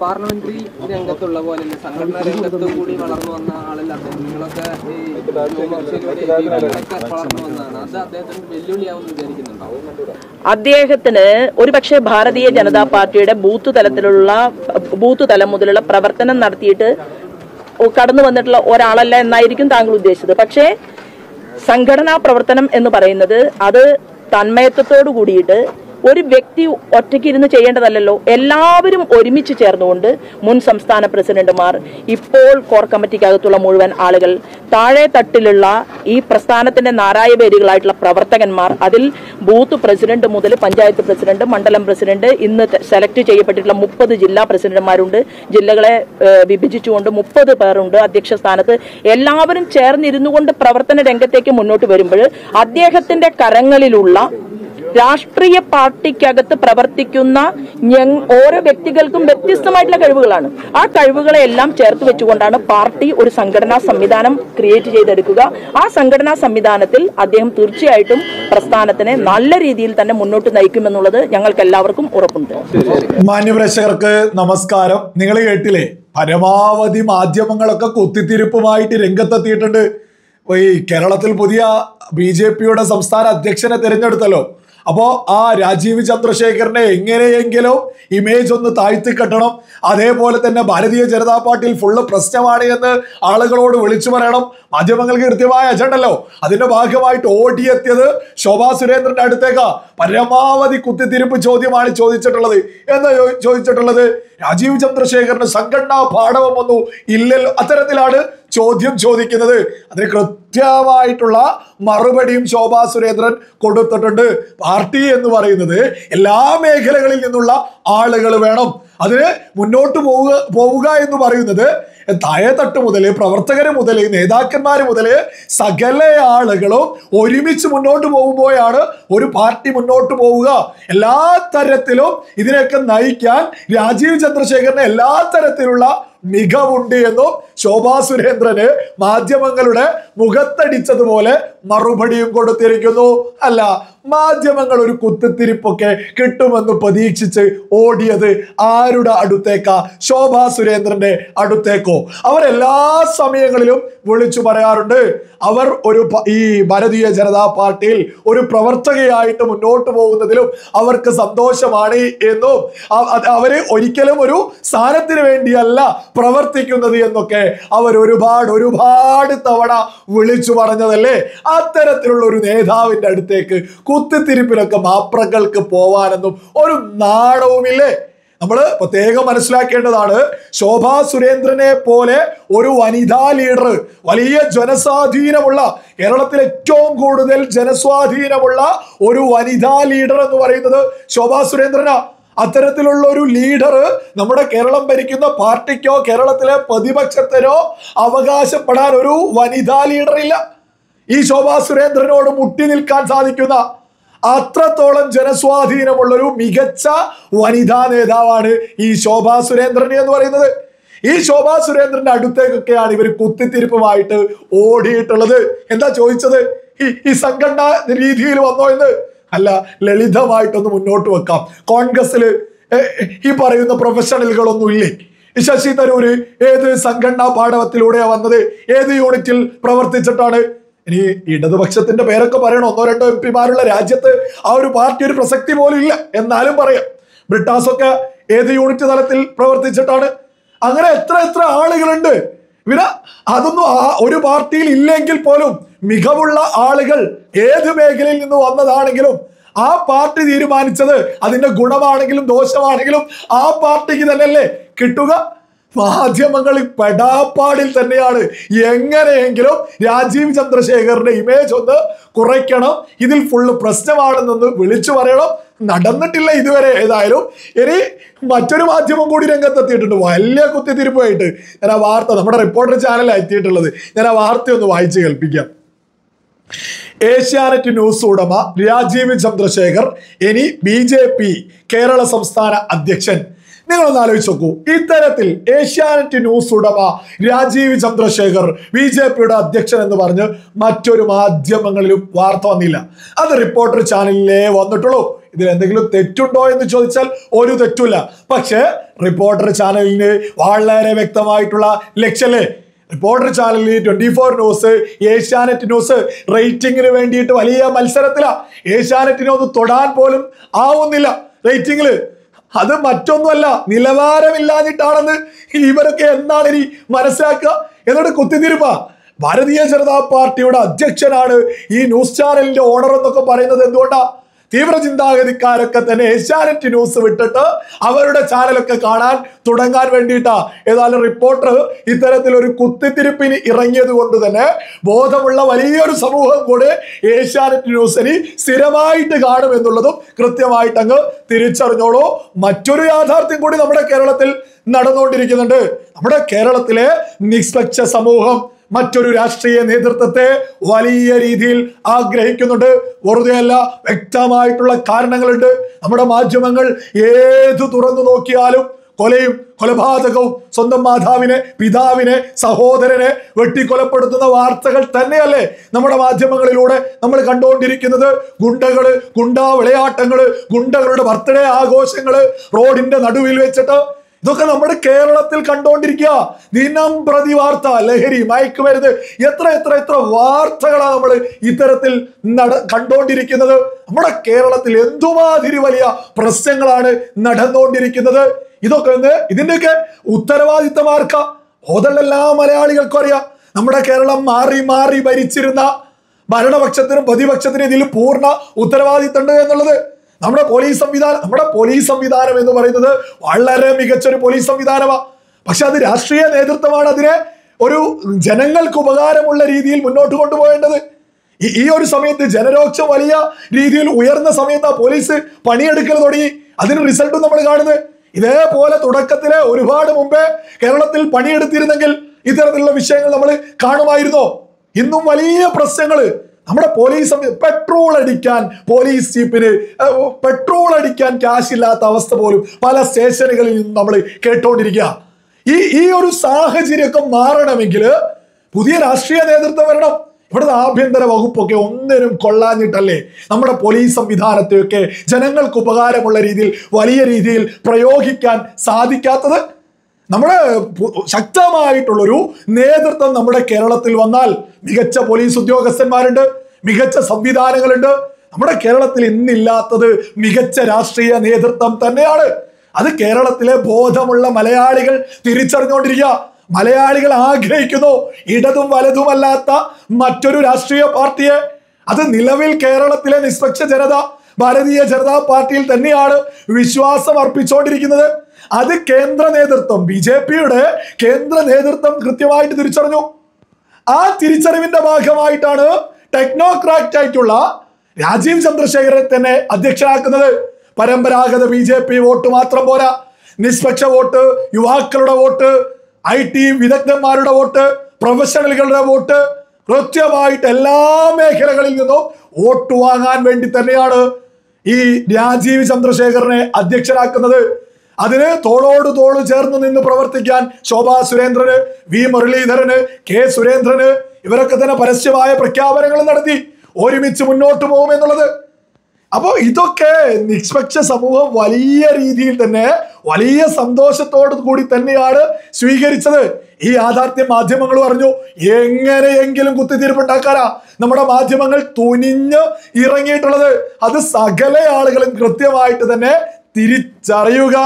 Parliamentary രംഗത്തുള്ള പോലെ സംഘടനാ രംഗത്ത് കൂടി വളർന്നു വന്ന ആളല്ല അദ്ദേഹം. നിങ്ങളൊക്കെ വളർന്നു വന്നതാണ്. അത് അദ്ദേഹത്തിന് വെല്ലുവിളിയാവുമെന്ന് വിചാരിക്കുന്നുണ്ടോ? അദ്ദേഹത്തിന് ഒരുപക്ഷെ ഭാരതീയ ജനതാ പാർട്ടിയുടെ ബൂത്ത് തലം മുതലുള്ള പ്രവർത്തനം നടത്തിയിട്ട് കടന്നു വന്നിട്ടുള്ള ഒരാളല്ല എന്നായിരിക്കും താങ്കൾ ഉദ്ദേശിച്ചത്. പക്ഷേ സംഘടനാ പ്രവർത്തനം എന്ന് പറയുന്നത് അത് തന്മയത്വത്തോടു കൂടിയിട്ട് ഒരു വ്യക്തി ഒറ്റയ്ക്കിരുന്ന് ചെയ്യേണ്ടതല്ലോ. എല്ലാവരും ഒരുമിച്ച് ചേർന്നുകൊണ്ട് മുൻ സംസ്ഥാന പ്രസിഡന്റുമാർ, ഇപ്പോൾ കോർ കമ്മിറ്റിക്കകത്തുള്ള മുഴുവൻ ആളുകൾ, താഴെ തട്ടിലുള്ള ഈ പ്രസ്ഥാനത്തിന്റെ നാരായവേദികളായിട്ടുള്ള പ്രവർത്തകന്മാർ, അതിൽ ബൂത്ത് പ്രസിഡന്റ് മുതൽ പഞ്ചായത്ത് പ്രസിഡന്റ്, മണ്ഡലം പ്രസിഡന്റ്, ഇന്ന് സെലക്ട് ചെയ്യപ്പെട്ടിട്ടുള്ള 30 ജില്ലാ പ്രസിഡന്റുമാരുണ്ട്. ജില്ലകളെ വിഭജിച്ചുകൊണ്ട് 30 പേരുണ്ട് അധ്യക്ഷ സ്ഥാനത്ത്. എല്ലാവരും ചേർന്നിരുന്നു കൊണ്ട് പ്രവർത്തന രംഗത്തേക്ക് മുന്നോട്ട് വരുമ്പോൾ അദ്ദേഹത്തിന്റെ കരങ്ങളിലുള്ള രാഷ്ട്രീയ പാർട്ടിക്കകത്ത് പ്രവർത്തിക്കുന്ന ഓരോ വ്യക്തികൾക്കും വ്യത്യസ്തമായിട്ടുള്ള കഴിവുകളാണ്. ആ കഴിവുകളെ എല്ലാം ചേർത്ത് വെച്ചുകൊണ്ടാണ് പാർട്ടി ഒരു സംഘടനാ സംവിധാനം ക്രിയേറ്റ് ചെയ്തെടുക്കുക. ആ സംഘടനാ സംവിധാനത്തിൽ അദ്ദേഹം തീർച്ചയായിട്ടും പ്രസ്ഥാനത്തിനെ നല്ല രീതിയിൽ തന്നെ മുന്നോട്ട് നയിക്കുമെന്നുള്ളത് ഞങ്ങൾക്ക് എല്ലാവർക്കും ഉറപ്പുണ്ട്. മാന്യപ്രേക്ഷകർക്ക് നമസ്കാരം. നിങ്ങൾ കേട്ടില്ലേ, പരമാവധി മാധ്യമങ്ങളൊക്കെ കുത്തിത്തിരിപ്പുമായിട്ട് രംഗത്തെത്തിയിട്ടുണ്ട്. ഈ കേരളത്തിൽ പുതിയ BJPയുടെ സംസ്ഥാന അധ്യക്ഷനെ തിരഞ്ഞെടുത്തല്ലോ. അപ്പോൾ ആ രാജീവ് ചന്ദ്രശേഖരനെ എങ്ങനെയെങ്കിലും ഇമേജ് ഒന്ന് താഴ്ത്തിക്കെട്ടണം. അതേപോലെ തന്നെ ഭാരതീയ ജനതാ പാർട്ടിയിൽ ഫുള്ള് പ്രശ്നമാണ് എന്ന് ആളുകളോട് വിളിച്ചു പറയണം. മാധ്യമങ്ങൾക്ക് കൃത്യമായ അജണ്ടല്ലോ. അതിന്റെ ഭാഗമായിട്ട് ഓടിയെത്തിയത് ശോഭാ സുരേന്ദ്രന്റെ അടുത്തേക്കാ. പരമാവധി കുത്തിത്തിരിപ്പ് ചോദ്യമാണ് ചോദിച്ചിട്ടുള്ളത്. എന്താ ചോദിച്ചിട്ടുള്ളത്? രാജീവ് ചന്ദ്രശേഖരന് സംഘടനാ പാഠവമൊന്നും ഇല്ലല്ലോ, അത്തരത്തിലാണ് ചോദ്യം ചോദിക്കുന്നത്. അതിന് കൃത്യമായിട്ടുള്ള മറുപടിയും ശോഭാ സുരേന്ദ്രൻ കൊടുത്തിട്ടുണ്ട്. പാർട്ടി എന്ന് പറയുന്നത് എല്ലാ മേഖലകളിൽ നിന്നുള്ള ആളുകൾ വേണം. അതിന് മുന്നോട്ട് പോവുക എന്ന് പറയുന്നത് താഴെത്തട്ട് മുതൽ പ്രവർത്തകര് മുതൽ നേതാക്കന്മാര് മുതൽ സകല ആളുകളും ഒരുമിച്ച് മുന്നോട്ട് പോകുമ്പോഴാണ് ഒരു പാർട്ടി മുന്നോട്ട് പോവുക. എല്ലാ തരത്തിലും ഇതിനെയൊക്കെ നയിക്കാൻ രാജീവ് ചന്ദ്രശേഖരന് എല്ലാ തരത്തിലുള്ള മികവുണ്ട് എന്നും ശോഭാ സുരേന്ദ്രന് മാധ്യമങ്ങളുടെ മുഖത്തടിച്ചതുപോലെ മറുപടിയും കൊടുത്തിരിക്കുന്നു. അല്ല, മാധ്യമങ്ങൾ ഒരു കുത്തിത്തിരിപ്പൊക്കെ കിട്ടുമെന്ന് പ്രതീക്ഷിച്ച് ഓടിയത് ആരുടെ അടുത്തേക്കാ? ശോഭാ സുരേന്ദ്രന്റെ അടുത്തേക്കോ? അവർ എല്ലാ സമയങ്ങളിലും വിളിച്ചു പറയാറുണ്ട് അവർ ഈ ഭാരതീയ ജനതാ പാർട്ടിയിൽ ഒരു പ്രവർത്തകയായിട്ട് മുന്നോട്ട് പോകുന്നതിലും അവർക്ക് സന്തോഷമാണ് എന്നും അവര് ഒരിക്കലും ഒരു സ്ഥാനത്തിന് വേണ്ടിയല്ല പ്രവർത്തിക്കുന്നത് എന്നൊക്കെ അവർ ഒരുപാട് തവണ വിളിച്ചു പറഞ്ഞതല്ലേ. അത്തരത്തിലുള്ള ഒരു നേതാവിന്റെ അടുത്തേക്ക് കുത്തിത്തിരിപ്പിലൊക്കെ മാപ്രകൾക്ക് പോവാനൊന്നും ഒരു നാണവുമില്ലേ? നമ്മൾ പ്രത്യേകം മനസ്സിലാക്കേണ്ടതാണ്, ശോഭാ സുരേന്ദ്രനെ പോലെ ഒരു വനിതാ ലീഡർ, വലിയ ജനസ്വാധീനമുള്ള, കേരളത്തിൽ ഏറ്റവും കൂടുതൽ ജനസ്വാധീനമുള്ള ഒരു വനിതാ ലീഡർ എന്ന് പറയുന്നത് ശോഭാ സുരേന്ദ്രനാ. അത്തരത്തിലുള്ള ഒരു ലീഡർ നമ്മുടെ കേരളം ഭരിക്കുന്ന പാർട്ടിക്കോ കേരളത്തിലെ പ്രതിപക്ഷത്തിനോ അവകാശപ്പെടാൻ ഒരു വനിതാ ലീഡർ ഇല്ല. ഈ ശോഭാ സുരേന്ദ്രനോട് മുട്ടി നിൽക്കാൻ സാധിക്കുന്ന അത്രത്തോളം ജനസ്വാധീനമുള്ള ഒരു മികച്ച വനിതാ നേതാവാണ് ഈ ശോഭാ സുരേന്ദ്രൻ എന്ന് പറയുന്നത്. ഈ ശോഭാ സുരേന്ദ്രന്റെ അടുത്തേക്കൊക്കെയാണ് ഇവർ കുത്തിത്തിരിപ്പുമായിട്ട് ഓടിയിട്ടുള്ളത്. എന്താ ചോദിച്ചത്? ഈ സംഘടനാ രീതിയിൽ വന്നോ എന്ന്? അല്ല, ലളിതമായിട്ടൊന്ന് മുന്നോട്ട് വെക്കാം. കോൺഗ്രസിൽ ഈ പറയുന്ന പ്രൊഫഷണലുകളൊന്നും ഇല്ലേ? ശശി തരൂര് ഏത് സംഘടനാ പാഠവത്തിലൂടെയാ വന്നത്? ഏത് യൂണിറ്റിൽ പ്രവർത്തിച്ചിട്ടാണ്? ഇനി ഇടതുപക്ഷത്തിന്റെ പേരൊക്കെ പറയണം. 1-2 MP രാജ്യത്ത് ആ ഒരു പാർട്ടി ഒരു പ്രസക്തി പോലും ഇല്ല, എന്നാലും പറയാം. ബ്രിട്ടാസൊക്കെ ഏത് യൂണിറ്റ് തലത്തിൽ പ്രവർത്തിച്ചിട്ടാണ്? അങ്ങനെ എത്ര ആളുകളുണ്ട്. ഇവര് അതൊന്നും ഒരു പാർട്ടിയിൽ ഇല്ലെങ്കിൽ പോലും മികവുള്ള ആളുകൾ ഏത് മേഖലയിൽ നിന്ന് വന്നതാണെങ്കിലും ആ പാർട്ടി തീരുമാനിച്ചത് അതിന്റെ ഗുണമാണെങ്കിലും ദോഷമാണെങ്കിലും ആ പാർട്ടിക്ക് തന്നെയല്ലേ കിട്ടുക. മാധ്യമങ്ങൾ പെടാപ്പാടിൽ തന്നെയാണ്. എങ്ങനെയെങ്കിലും രാജീവ് ചന്ദ്രശേഖറിന്റെ ഇമേജ് ഒന്ന് കുറയ്ക്കണം, ഇതിൽ ഫുള്ള് പ്രശ്നമാണെന്നൊന്ന് വിളിച്ചു പറയണം. നടന്നിട്ടില്ല ഇതുവരെ. ഏതായാലും ഇനി മറ്റൊരു മാധ്യമം കൂടി രംഗത്തെത്തിയിട്ടുണ്ട്, വലിയ കുത്തിത്തിരിപ്പായിട്ട്. ഞാൻ ആ വാർത്ത നമ്മുടെ റിപ്പോർട്ടർ ചാനലിൽ എത്തിയിട്ടുള്ളത്, ഞാൻ ആ വാർത്ത ഒന്ന് വായിച്ച് കേൾപ്പിക്കാം. ഏഷ്യാനെറ്റ് ന്യൂസ് ഉടമ രാജീവ് ചന്ദ്രശേഖർ ഇനി BJP കേരള സംസ്ഥാന അധ്യക്ഷൻ. നിങ്ങളൊന്ന് ആലോചിച്ച് നോക്കൂ. ഇത്തരത്തിൽ ഏഷ്യാനെറ്റ് ന്യൂസ് ഉടമ രാജീവ് ചന്ദ്രശേഖർ BJPയുടെ അധ്യക്ഷൻ എന്ന് പറഞ്ഞ് മറ്റൊരു മാധ്യമങ്ങളിലും വാർത്ത വന്നില്ല. അത് റിപ്പോർട്ടർ ചാനലിലേ വന്നിട്ടുള്ളൂ. ഇതിൽ എന്തെങ്കിലും തെറ്റുണ്ടോ എന്ന് ചോദിച്ചാൽ ഒരു തെറ്റുമില്ല. പക്ഷേ റിപ്പോർട്ടർ ചാനലിന് വളരെ വ്യക്തമായിട്ടുള്ള ലക്ഷ്യല്ലേ. റിപ്പോർട്ടർ ചാനലിൽ 24 ന്യൂസ്, ഏഷ്യാനെറ്റ് ന്യൂസ് റേറ്റിംഗിന് വേണ്ടിയിട്ട് വലിയ മത്സരത്തിലാ. ഏഷ്യാനെറ്റിനെ ഒന്ന് തൊടാൻ പോലും ആവുന്നില്ല റേറ്റിംഗില്. അത് മറ്റൊന്നുമല്ല, നിലവാരമില്ലാഞ്ഞിട്ടാണെന്ന് ഇവരൊക്കെ എന്നാണ് ഇനി മനസ്സിലാക്കുക. എന്നിട്ട് കുത്തിത്തിരിപ്പാ. ഭാരതീയ ജനതാ പാർട്ടിയുടെ അധ്യക്ഷനാണ് ഈ ന്യൂസ് ചാനലിന്റെ ഓണർ എന്നൊക്കെ പറയുന്നത് എന്തുകൊണ്ടാ? തീവ്ര ചിന്താഗതിക്കാരൊക്കെ തന്നെ ഏഷ്യാനെറ്റ് ന്യൂസ് വിട്ടിട്ട് അവരുടെ ചാനലൊക്കെ കാണാൻ തുടങ്ങാൻ വേണ്ടിയിട്ടാ. ഏതായാലും റിപ്പോർട്ടർ ഇത്തരത്തിലൊരു കുത്തിത്തിരിപ്പിന് ഇറങ്ങിയത് കൊണ്ട് തന്നെ ബോധമുള്ള വലിയൊരു സമൂഹം കൂടെ ഏഷ്യാനെറ്റ് ന്യൂസിന് സ്ഥിരമായിട്ട് കാണും എന്നുള്ളതും കൃത്യമായിട്ട് അങ്ങ് തിരിച്ചറിഞ്ഞോളൂ. മറ്റൊരു യാഥാർത്ഥ്യം കൂടി നമ്മുടെ കേരളത്തിൽ നടന്നുകൊണ്ടിരിക്കുന്നുണ്ട്. നമ്മുടെ കേരളത്തിലെ നിഷ്പക്ഷ സമൂഹം മറ്റൊരു രാഷ്ട്രീയ നേതൃത്വത്തെ വലിയ രീതിയിൽ ആഗ്രഹിക്കുന്നുണ്ട്. വെറുതെയല്ല, വ്യക്തമായിട്ടുള്ള കാരണങ്ങളുണ്ട്. നമ്മുടെ മാധ്യമങ്ങൾ ഏതു തുറന്നു നോക്കിയാലും കൊലയും കൊലപാതകവും, സ്വന്തം മാതാവിനെ, പിതാവിനെ, സഹോദരനെ വെട്ടിക്കൊലപ്പെടുത്തുന്ന വാർത്തകൾ തന്നെയല്ലേ നമ്മുടെ മാധ്യമങ്ങളിലൂടെ നമ്മൾ കണ്ടുകൊണ്ടിരിക്കുന്നത്. ഗുണ്ടകള്, ഗുണ്ടാ വിളയാട്ടങ്ങള്, ഗുണ്ടകളുടെ ബർത്ത്ഡേ ആഘോഷങ്ങള് റോഡിന്റെ നടുവിൽ വെച്ചിട്ട്, ഇതൊക്കെ നമ്മുടെ കേരളത്തിൽ കണ്ടുകൊണ്ടിരിക്കുക. ദിനം പ്രതി വാർത്ത, ലഹരി, മയക്കുമരുന്ന്, എത്ര എത്ര എത്ര വാർത്തകളാണ് നമ്മൾ ഇത്തരത്തിൽ കണ്ടുകൊണ്ടിരിക്കുന്നത്. നമ്മുടെ കേരളത്തിൽ എന്തുമാതിരി വലിയ പ്രശ്നങ്ങളാണ് നടന്നുകൊണ്ടിരിക്കുന്നത്. ഇതിന്റെയൊക്കെ ഉത്തരവാദിത്തമാർക്കാ? ബോധമുള്ള മലയാളികൾക്കും അറിയാം. നമ്മുടെ കേരളം മാറി മാറി ഭരിച്ചിരുന്ന ഭരണപക്ഷത്തിനും പ്രതിപക്ഷത്തിനും ഇതിൽ പൂർണ്ണ ഉത്തരവാദിത്തമുണ്ട് എന്നുള്ളത്. നമ്മുടെ പോലീസ് സംവിധാനം എന്ന് പറയുന്നത് വളരെ മികച്ചൊരു പോലീസ് സംവിധാനമാണ്. പക്ഷെ അത് രാഷ്ട്രീയ നേതൃത്വമാണ് അതിനെ ഒരു ജനങ്ങൾക്ക് ഉപകാരമുള്ള രീതിയിൽ മുന്നോട്ട് കൊണ്ടുപോകേണ്ടത്. ഈ ഒരു സമയത്ത് ജനരോക്ഷം വലിയ രീതിയിൽ ഉയർന്ന സമയത്ത് പോലീസ് പണിയെടുക്കൽ തുടങ്ങി. അതിന് റിസൾട്ടും നമ്മൾ കാണുന്നത്. ഇതേപോലെ തുടക്കത്തിലെ ഒരുപാട് മുമ്പേ കേരളത്തിൽ പണിയെടുത്തിരുന്നെങ്കിൽ ഇത്തരത്തിലുള്ള വിഷയങ്ങൾ നമ്മൾ കാണുമായിരുന്നോ? ഇന്നും വലിയ പ്രശ്നങ്ങൾ നമ്മുടെ പോലീസ് പെട്രോൾ അടിക്കാൻ പോലീസ് ജീപ്പിന് പെട്രോൾ അടിക്കാൻ ക്യാഷ് ഇല്ലാത്ത അവസ്ഥ പോലും പല സ്റ്റേഷനുകളിൽ നിന്നും നമ്മൾ കേട്ടോണ്ടിരിക്കുക. ഈ ഒരു സാഹചര്യമൊക്കെ മാറണമെങ്കിൽ പുതിയ രാഷ്ട്രീയ നേതൃത്വം വരണം. ഇവിടുത്തെ ആഭ്യന്തര വകുപ്പൊക്കെ ഒന്നിനും കൊള്ളാഞ്ഞിട്ടല്ലേ നമ്മുടെ പോലീസ് സംവിധാനത്തെയൊക്കെ ജനങ്ങൾക്ക് ഉപകാരമുള്ള രീതിയിൽ വലിയ രീതിയിൽ പ്രയോഗിക്കാൻ സാധിക്കാത്തത്. നമ്മുടെ ശക്തമായിട്ടുള്ളൊരു നേതൃത്വം നമ്മുടെ കേരളത്തിൽ വന്നാൽ മികച്ച പോലീസ് ഉദ്യോഗസ്ഥന്മാരുണ്ട്, മികച്ച സംവിധാനങ്ങളുണ്ട്. നമ്മുടെ കേരളത്തിൽ ഇന്നില്ലാത്തത് മികച്ച രാഷ്ട്രീയ നേതൃത്വം തന്നെയാണ്. അത് കേരളത്തിലെ ബോധമുള്ള മലയാളികൾ തിരിച്ചറിഞ്ഞുകൊണ്ടിരിക്കുക. മലയാളികൾ ആഗ്രഹിക്കുന്നു ഇടതും വലതുമല്ലാത്ത മറ്റൊരു രാഷ്ട്രീയ പാർട്ടിയെ. അത് നിലവിൽ കേരളത്തിലെ നിഷ്പക്ഷ ജനത ഭാരതീയ ജനതാ പാർട്ടിയിൽ തന്നെയാണ് വിശ്വാസം അർപ്പിച്ചുകൊണ്ടിരിക്കുന്നത്. അത് കേന്ദ്ര നേതൃത്വം, BJPയുടെ കേന്ദ്ര നേതൃത്വം കൃത്യമായിട്ട് തിരിച്ചറിഞ്ഞു. ആ തിരിച്ചറിവിന്റെ ഭാഗമായിട്ടാണ് ടെക്നോക്രാറ്റ് ആയിട്ടുള്ള രാജീവ് ചന്ദ്രശേഖരനെ തന്നെ അധ്യക്ഷനാക്കുന്നത്. പരമ്പരാഗത BJP വോട്ട് മാത്രം പോരാ, നിഷ്പക്ഷ വോട്ട്, യുവാക്കളുടെ വോട്ട്, IT വിദഗ്ധന്മാരുടെ വോട്ട്, പ്രൊഫഷണലുകളുടെ വോട്ട്, കൃത്യമായിട്ട് എല്ലാ മേഖലകളിൽ നിന്നും വോട്ട് വാങ്ങാൻ വേണ്ടി തന്നെയാണ് ഈ രാജീവ് ചന്ദ്രശേഖരനെ അധ്യക്ഷനാക്കുന്നത്. അതിന് തോളോട് തോള് ചേർന്ന് നിന്ന് പ്രവർത്തിക്കാൻ ശോഭാ സുരേന്ദ്രന്, V മുരളീധരന്, K സുരേന്ദ്രന് ഇവരൊക്കെ തന്നെ പരസ്യമായ പ്രഖ്യാപനങ്ങൾ നടത്തി ഒരുമിച്ച് മുന്നോട്ട് പോകുമെന്നുള്ളത്. അപ്പോൾ ഇതൊക്കെ നിഷ്പക്ഷ സമൂഹം വലിയ രീതിയിൽ തന്നെ വലിയ സന്തോഷത്തോടു കൂടി തന്നെയാണ് സ്വീകരിച്ചത്. ഈ യാഥാർത്ഥ്യം മാധ്യമങ്ങൾ പറഞ്ഞു. എങ്ങനെയെങ്കിലും കുത്തിത്തിരിപ്പുണ്ടാക്കാനാ നമ്മുടെ മാധ്യമങ്ങൾ തുനിഞ്ഞ് ഇറങ്ങിയിട്ടുള്ളത്. അത് സകല ആളുകളും കൃത്യമായിട്ട് തന്നെ തിരിച്ചറിയുക.